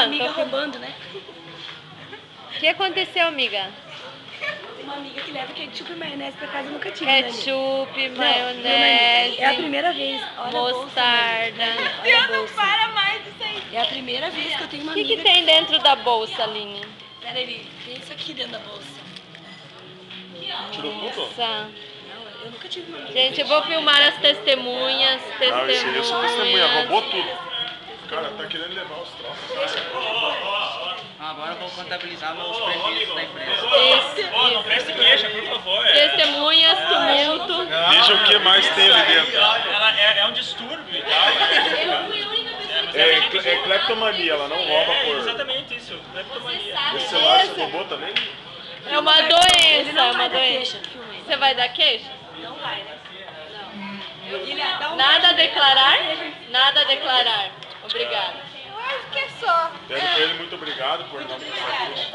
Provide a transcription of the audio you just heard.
amiga roubando, né? O que aconteceu, amiga? Tem uma amiga que leva ketchup e maionese pra casa, eu nunca tive, né, Ketchup, Não, maionese, é a primeira vez. Olha mostarda. A bolsa, Deus, olha a não bolsa. para mais disso aí. É a primeira vez que eu tenho uma O que amiga... tem dentro da bolsa, Aline? Pera aí, tem isso aqui dentro da bolsa. Tirou tudo? Nossa. Não, eu nunca tive uma amiga. Gente, eu vou filmar as testemunhas. Ah, eu sou testemunha, roubou Testemunhas. tudo. Cara, tá querendo levar os troços. Agora eu vou contabilizar meus prejuízos da empresa. Não preste queixa, por favor. Testemunhas, tumulto. Veja o que mais tem ali dentro. Ela é um distúrbio e tal. É cleptomania, ela não rouba por... Exatamente isso, cleptomania. Esse celular você roubou também? É uma doença, Ele não é uma vai dar doença. queixa, filma ele. Você vai dar queixa? Não vai, né? Não. Dá um Nada a declarar? Nada a declarar. Obrigada. Eu acho que é só. Pede pra ele muito obrigado por não passar queixa.